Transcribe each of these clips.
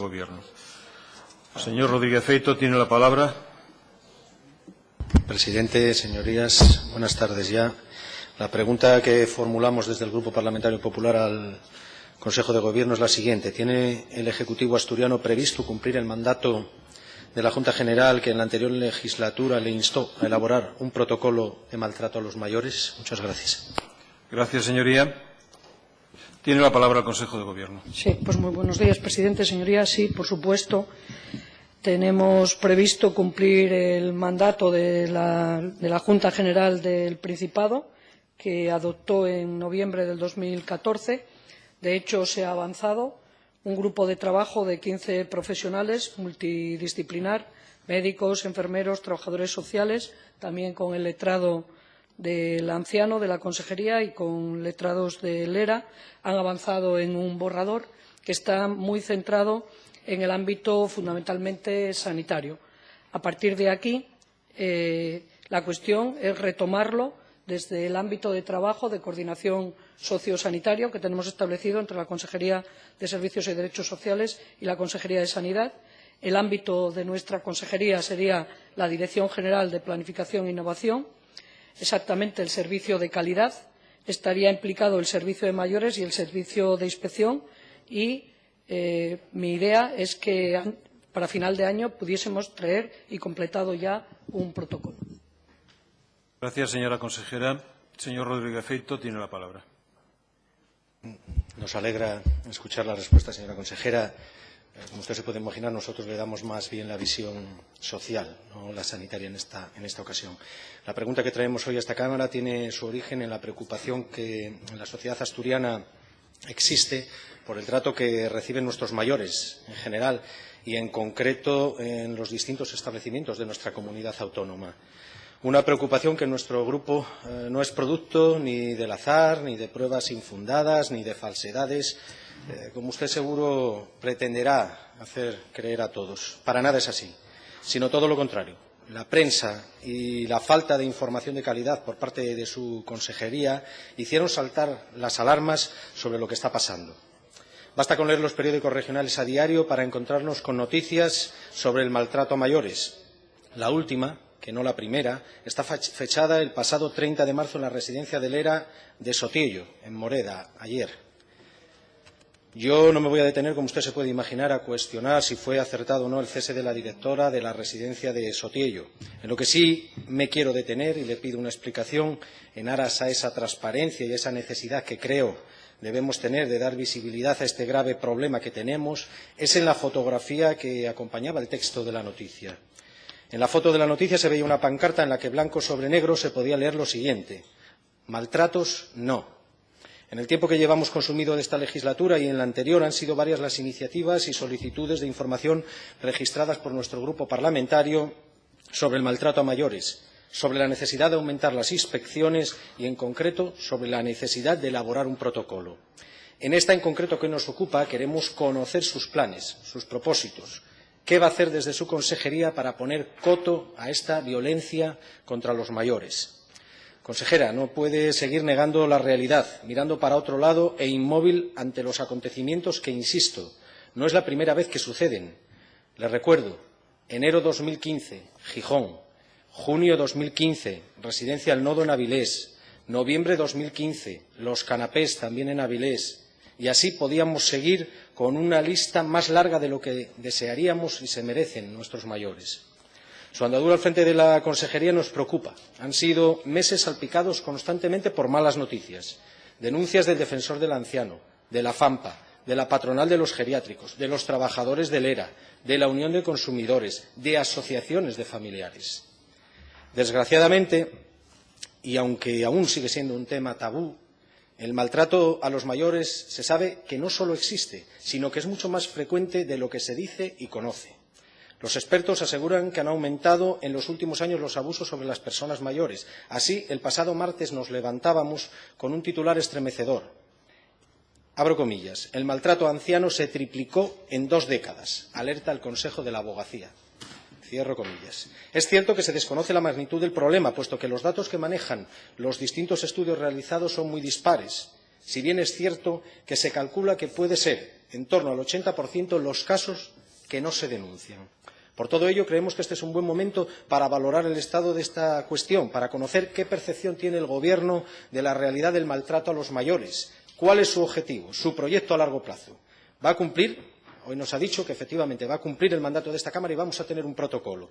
Gobierno. Señor Rodríguez Feito, tiene la palabra. Presidente, señorías, buenas tardes ya. La pregunta que formulamos desde el Grupo Parlamentario Popular al Consejo de Gobierno es la siguiente. ¿Tiene el Ejecutivo asturiano previsto cumplir el mandato de la Junta General que en la anterior legislatura le instó a elaborar un protocolo de maltrato a los mayores? Muchas gracias. Gracias, señoría. Tiene la palabra el Consejo de Gobierno. Sí, pues muy buenos días, presidente, señorías. Sí, por supuesto, tenemos previsto cumplir el mandato de la Junta General del Principado, que adoptó en noviembre del 2014. De hecho, se ha avanzado. Un grupo de trabajo de 15 profesionales multidisciplinar, médicos, enfermeros, trabajadores sociales, también con el letrado del anciano de la Consejería y con letrados del ERA, han avanzado en un borrador que está muy centrado en el ámbito fundamentalmente sanitario. A partir de aquí, la cuestión es retomarlo desde el ámbito de trabajo de coordinación sociosanitario que tenemos establecido entre la Consejería de Servicios y Derechos Sociales y la Consejería de Sanidad. El ámbito de nuestra consejería sería la Dirección General de Planificación e Innovación. Exactamente, el servicio de calidad, estaría implicado el servicio de mayores y el servicio de inspección y mi idea es que para final de año pudiésemos traer y completado ya un protocolo. Gracias, señora consejera. Señor Rodríguez Feito, tiene la palabra. Nos alegra escuchar la respuesta, señora consejera. Como usted se puede imaginar, nosotros le damos más bien la visión social, no la sanitaria en esta ocasión. La pregunta que traemos hoy a esta Cámara tiene su origen en la preocupación que en la sociedad asturiana existe por el trato que reciben nuestros mayores en general y en concreto en los distintos establecimientos de nuestra comunidad autónoma. Una preocupación que nuestro grupo no es producto ni del azar, ni de pruebas infundadas, ni de falsedades, como usted seguro pretenderá hacer creer a todos. Para nada es así, sino todo lo contrario. La prensa y la falta de información de calidad por parte de su consejería hicieron saltar las alarmas sobre lo que está pasando. Basta con leer los periódicos regionales a diario para encontrarnos con noticias sobre el maltrato a mayores. La última, que no la primera, está fechada el pasado 30 de marzo en la residencia del ERA de Sotillo, en Moreda, ayer. Yo no me voy a detener, como usted se puede imaginar, a cuestionar si fue acertado o no el cese de la directora de la residencia de Sotillo. En lo que sí me quiero detener, y le pido una explicación en aras a esa transparencia y a esa necesidad que creo debemos tener de dar visibilidad a este grave problema que tenemos, es en la fotografía que acompañaba el texto de la noticia. En la foto de la noticia se veía una pancarta en la que blanco sobre negro se podía leer lo siguiente: maltratos no. En el tiempo que llevamos consumido de esta legislatura y en la anterior han sido varias las iniciativas y solicitudes de información registradas por nuestro grupo parlamentario sobre el maltrato a mayores, sobre la necesidad de aumentar las inspecciones y, en concreto, sobre la necesidad de elaborar un protocolo. En esta en concreto que nos ocupa queremos conocer sus planes, sus propósitos. ¿Qué va a hacer desde su consejería para poner coto a esta violencia contra los mayores? Consejera, no puede seguir negando la realidad, mirando para otro lado e inmóvil ante los acontecimientos que, insisto, no es la primera vez que suceden. Le recuerdo, enero 2015, Gijón; junio 2015, Residencia El Nodo en Avilés; noviembre 2015, Los Canapés, también en Avilés. Y así podíamos seguir con una lista más larga de lo que desearíamos y se merecen nuestros mayores. Su andadura al frente de la consejería nos preocupa. Han sido meses salpicados constantemente por malas noticias. Denuncias del defensor del anciano, de la FAMPA, de la patronal de los geriátricos, de los trabajadores del ERA, de la Unión de Consumidores, de asociaciones de familiares. Desgraciadamente, y aunque aún sigue siendo un tema tabú, el maltrato a los mayores se sabe que no solo existe, sino que es mucho más frecuente de lo que se dice y conoce. Los expertos aseguran que han aumentado en los últimos años los abusos sobre las personas mayores. Así, el pasado martes nos levantábamos con un titular estremecedor. Abro comillas. El maltrato a ancianos se triplicó en 2 décadas. Alerta el Consejo de la Abogacía. Cierro comillas. Es cierto que se desconoce la magnitud del problema, puesto que los datos que manejan los distintos estudios realizados son muy dispares. Si bien es cierto que se calcula que puede ser en torno al 80% los casos que no se denuncian. Por todo ello, creemos que este es un buen momento para valorar el estado de esta cuestión, para conocer qué percepción tiene el Gobierno de la realidad del maltrato a los mayores, cuál es su objetivo, su proyecto a largo plazo. ¿Va a cumplir? Hoy nos ha dicho que efectivamente va a cumplir el mandato de esta Cámara y vamos a tener un protocolo.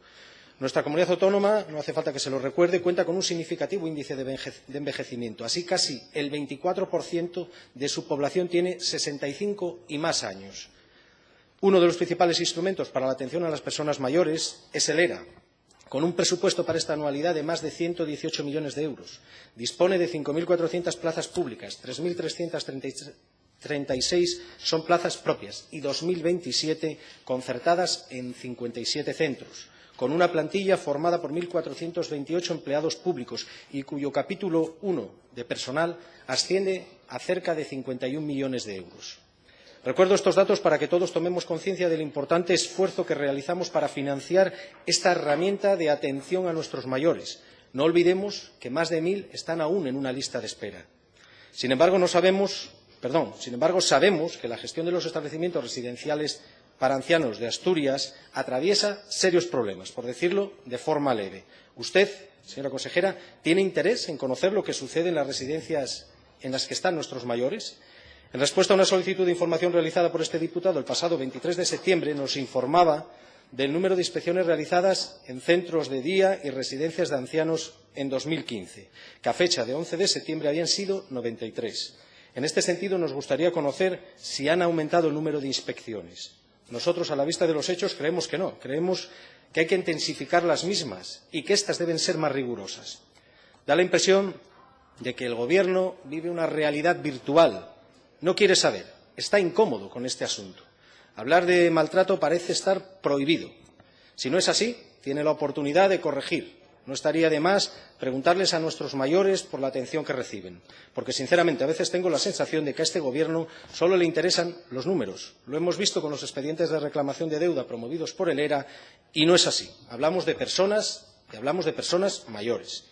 Nuestra comunidad autónoma, no hace falta que se lo recuerde, cuenta con un significativo índice de envejecimiento. Así, casi el 24% de su población tiene 65 y más años. Uno de los principales instrumentos para la atención a las personas mayores es el ERA, con un presupuesto para esta anualidad de más de 118 millones de euros. Dispone de 5.400 plazas públicas, 3.336 son plazas propias y 2.027 concertadas en 57 centros, con una plantilla formada por 1.428 empleados públicos y cuyo capítulo 1 de personal asciende a cerca de 51 millones de euros. Recuerdo estos datos para que todos tomemos conciencia del importante esfuerzo que realizamos para financiar esta herramienta de atención a nuestros mayores. No olvidemos que más de 1.000 están aún en una lista de espera. Sin embargo, sabemos que la gestión de los establecimientos residenciales para ancianos de Asturias atraviesa serios problemas, por decirlo de forma leve. Usted, señora consejera, ¿tiene interés en conocer lo que sucede en las residencias en las que están nuestros mayores? En respuesta a una solicitud de información realizada por este diputado el pasado 23 de septiembre, nos informaba del número de inspecciones realizadas en centros de día y residencias de ancianos en 2015, que a fecha de 11 de septiembre habían sido 93. En este sentido, nos gustaría conocer si han aumentado el número de inspecciones. Nosotros, a la vista de los hechos, creemos que no. Creemos que hay que intensificar las mismas y que éstas deben ser más rigurosas. Da la impresión de que el Gobierno vive una realidad virtual. No quiere saber, está incómodo con este asunto. Hablar de maltrato parece estar prohibido. Si no es así, tiene la oportunidad de corregir. No estaría de más preguntarles a nuestros mayores por la atención que reciben, porque sinceramente a veces tengo la sensación de que a este Gobierno solo le interesan los números. Lo hemos visto con los expedientes de reclamación de deuda promovidos por el ERA y no es así. Hablamos de personas y hablamos de personas mayores.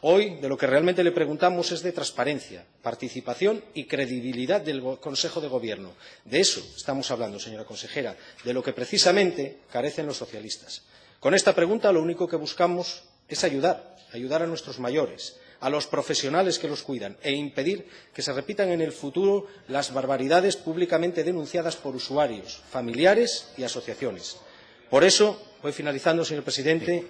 Hoy de lo que realmente le preguntamos es de transparencia, participación y credibilidad del Consejo de Gobierno. De eso estamos hablando, señora consejera, de lo que precisamente carecen los socialistas. Con esta pregunta lo único que buscamos es ayudar a nuestros mayores, a los profesionales que los cuidan e impedir que se repitan en el futuro las barbaridades públicamente denunciadas por usuarios, familiares y asociaciones. Por eso, voy finalizando, señor presidente,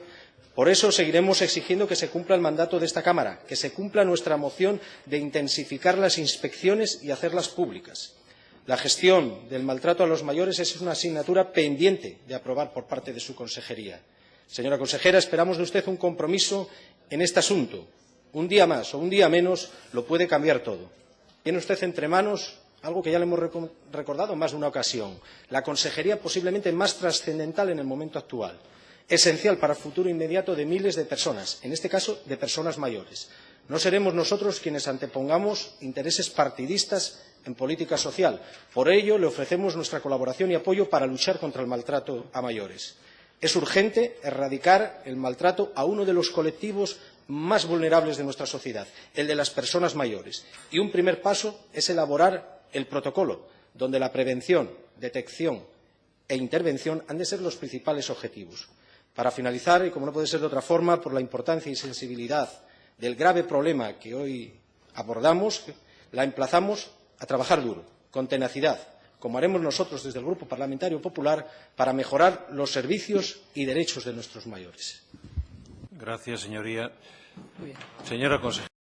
por eso seguiremos exigiendo que se cumpla el mandato de esta Cámara, que se cumpla nuestra moción de intensificar las inspecciones y hacerlas públicas. La gestión del maltrato a los mayores es una asignatura pendiente de aprobar por parte de su consejería. Señora consejera, esperamos de usted un compromiso en este asunto. Un día más o un día menos lo puede cambiar todo. Tiene usted entre manos algo que ya le hemos recordado en más de una ocasión, la consejería posiblemente más trascendental en el momento actual, esencial para el futuro inmediato de miles de personas, en este caso de personas mayores. No seremos nosotros quienes antepongamos intereses partidistas en política social. Por ello, le ofrecemos nuestra colaboración y apoyo para luchar contra el maltrato a mayores. Es urgente erradicar el maltrato a uno de los colectivos más vulnerables de nuestra sociedad, el de las personas mayores. Y un primer paso es elaborar el protocolo, donde la prevención, detección e intervención han de ser los principales objetivos. Para finalizar, y como no puede ser de otra forma, por la importancia y sensibilidad del grave problema que hoy abordamos, la emplazamos a trabajar duro, con tenacidad, como haremos nosotros desde el Grupo Parlamentario Popular, para mejorar los servicios y derechos de nuestros mayores. Gracias, señoría. Señora consejera.